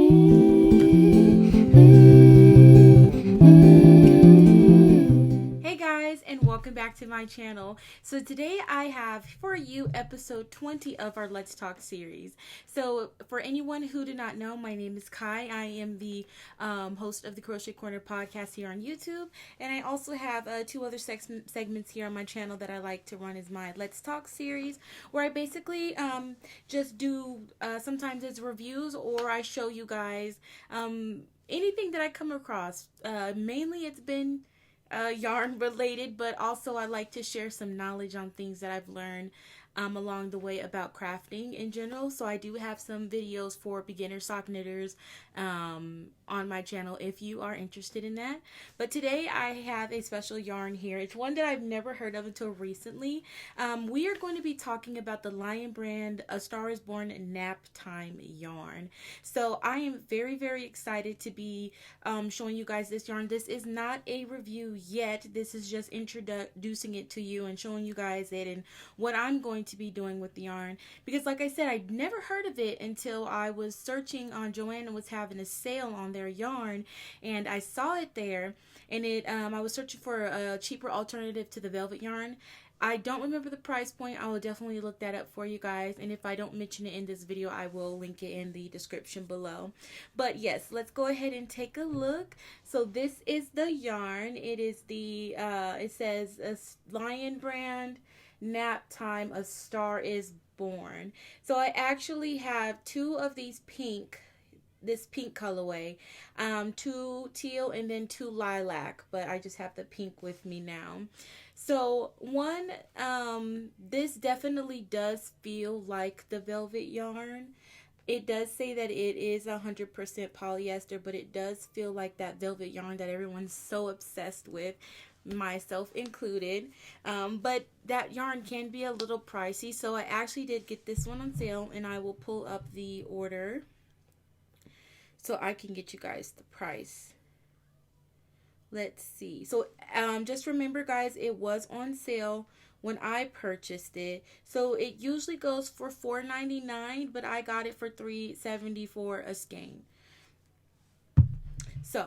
Hey guys, and welcome back to my channel. So today I have for you episode 20 of our Let's Talk series. So for anyone who do not know, my name is Kai. I am the host of the Crochet Corner podcast here on YouTube, and I also have two other segments here on my channel that I like to run as my Let's Talk series, where I basically just do sometimes it's reviews, or I show you guys anything that I come across. Mainly it's been yarn related, but also I like to share some knowledge on things that I've learned along the way about crafting in general. So I do have some videos for beginner sock knitters on my channel if you are interested in that. But today I have a special yarn here. It's one that I've never heard of until recently. We are going to be talking about the Lion Brand A Star Is Born Nap Time yarn. So I am very, very excited to be showing you guys this yarn. This is not a review yet. This is just introducing it to you and showing you guys it and what I'm going to be doing with the yarn, because like I said, I'd never heard of it until I was searching on Joann was having a sale on their yarn, and I saw it there, and I was searching for a cheaper alternative to the velvet yarn. I don't remember the price point. I will definitely look that up for you guys, and if I don't mention it in this video, I will link it in the description below. But yes, let's go ahead and take a look. So this is the yarn. It is the it says a Lion Brand Nap Time A Star Is Born. So I actually have two of these this pink colorway, two teal and then two lilac, but I just have the pink with me now. So one, this definitely does feel like the velvet yarn. It does say that it is 100% polyester, but it does feel like that velvet yarn that everyone's so obsessed with, myself included. But that yarn can be a little pricey, so I actually did get this one on sale, and I will pull up the order so I can get you guys the price. Let's see. So just remember, guys, it was on sale when I purchased it. So it usually goes for $4.99, but I got it for $3.74 a skein. So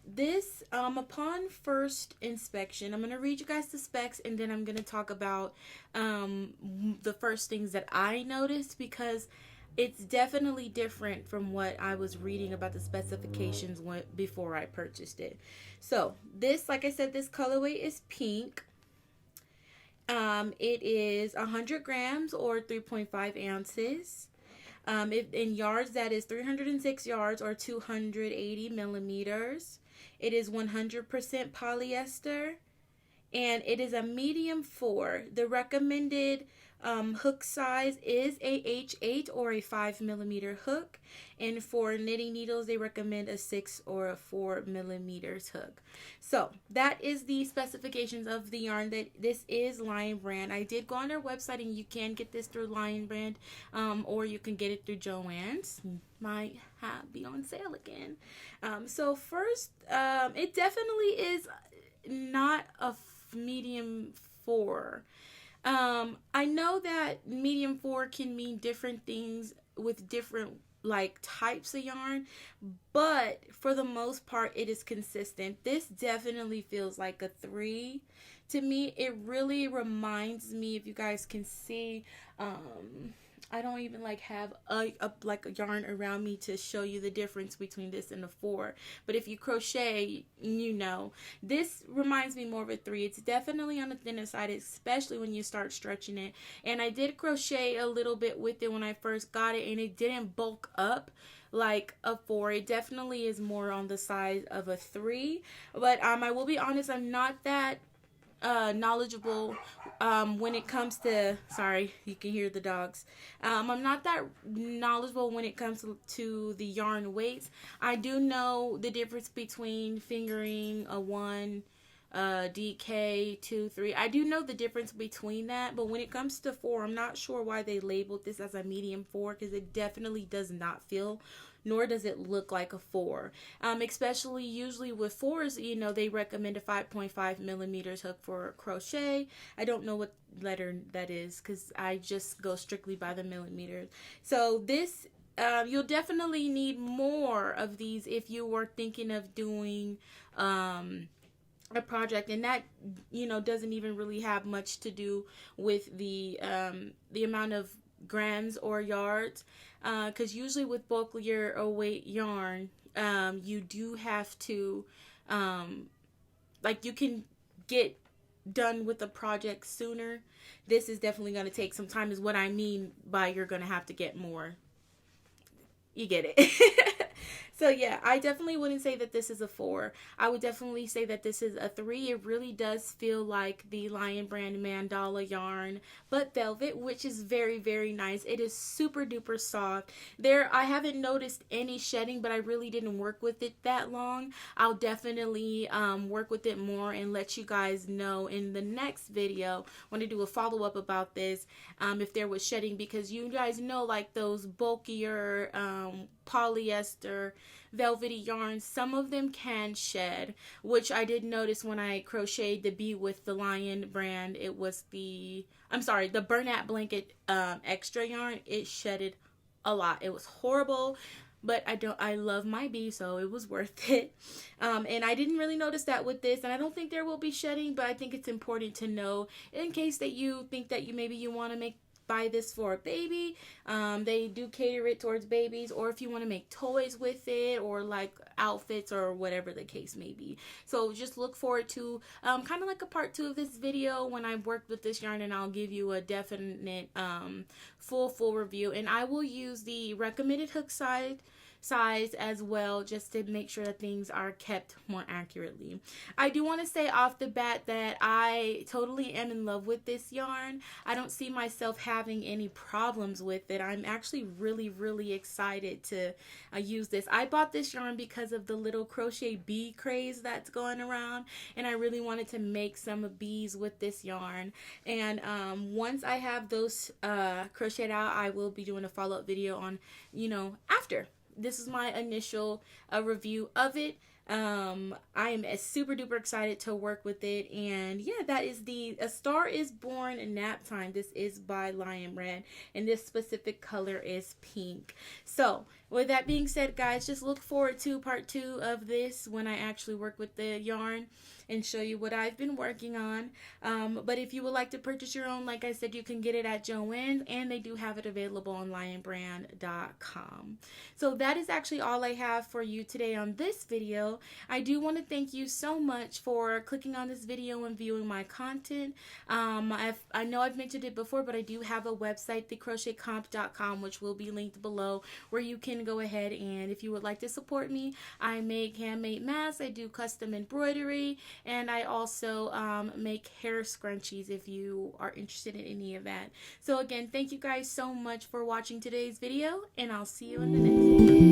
this, upon first inspection, I'm going to read you guys the specs, and then I'm going to talk about the first things that I noticed, because it's definitely different from what I was reading about the specifications before I purchased it. So this, like I said, this colorway is pink. It is 100 grams or 3.5 ounces. In yards, that is 306 yards or 280 millimeters. It is 100% polyester, and it is a medium 4. The recommended hook size is a H8 or a 5 millimeter hook, and for knitting needles they recommend a 6 or a 4 millimeters hook. So that is the specifications of the yarn. That this is Lion Brand. I did go on their website, and you can get this through Lion Brand, or you can get it through Joann's. Might be on sale again. So first, it definitely is not a medium 4. I know that medium 4 can mean different things with different like types of yarn, but for the most part it is consistent. This definitely feels like a 3 to me. It really reminds me, if you guys can see, I don't even like have a yarn around me to show you the difference between this and a 4. But if you crochet, you know. This reminds me more of a 3. It's definitely on the thinner side, especially when you start stretching it. And I did crochet a little bit with it when I first got it, and it didn't bulk up like a 4. It definitely is more on the size of a 3. But I will be honest, I'm not that knowledgeable when it comes to, sorry, you can hear the dogs. I'm not that knowledgeable when it comes to the yarn weights. I do know the difference between fingering a 1, DK 2, 3. I do know the difference between that, but when it comes to 4, I'm not sure why they labeled this as a medium 4, because it definitely does not feel, nor does it look like a 4. Especially usually with 4s, you know, they recommend a 5.5 millimeters hook for crochet. I don't know what letter that is because I just go strictly by the millimeters. So this you'll definitely need more of these if you were thinking of doing a project, and that doesn't even really have much to do with the amount of grams or yards, because usually with bulkier or weight yarn, you do have to like, you can get done with the project sooner. This is definitely going to take some time, is what I mean by you're going to have to get more. You get it. So yeah, I definitely wouldn't say that this is a 4. I would definitely say that this is a 3. It really does feel like the Lion Brand Mandala yarn, but velvet, which is very, very nice. It is super duper soft. I haven't noticed any shedding, but I really didn't work with it that long. I'll definitely work with it more and let you guys know in the next video when I do a follow-up about this, if there was shedding, because you guys know, like those bulkier polyester velvety yarns, some of them can shed, which I did notice when I crocheted the bee with the Lion brand. It was the Bernat Blanket extra yarn. It shedded a lot. It was horrible, but I love my bee, so it was worth it. And I didn't really notice that with this, and I don't think there will be shedding, but I think it's important to know in case that you think that maybe you want to buy this for a baby. They do cater it towards babies, or if you want to make toys with it, or like outfits, or whatever the case may be. So just look forward to kind of like a part 2 of this video when I've worked with this yarn, and I'll give you a definite full review. And I will use the recommended hook size as well, just to make sure that things are kept more accurately. I do want to say off the bat that I totally am in love with this yarn. I don't see myself having any problems with it. I'm actually really excited to use this. I bought this yarn because of the little crochet bee craze that's going around, and I really wanted to make some bees with this yarn. And once I have those crocheted out, I will be doing a follow-up video on, after. This is my initial review of it. I am super duper excited to work with it, and yeah, that is A Star Is Born Nap Time. This is by Lion Brand, and this specific color is pink. So with that being said, guys, just look forward to part 2 of this when I actually work with the yarn and show you what I've been working on. But if you would like to purchase your own, like I said, you can get it at Joann's, and they do have it available on lionbrand.com. So that is actually all I have for you today on this video. I do want to thank you so much for clicking on this video and viewing my content. I know I've mentioned it before, but I do have a website, thecrochetcomp.com, which will be linked below, where you can go ahead, and if you would like to support me, I make handmade masks, I do custom embroidery, and I also make hair scrunchies if you are interested in any of that. So again, thank you guys so much for watching today's video, and I'll see you in the next one.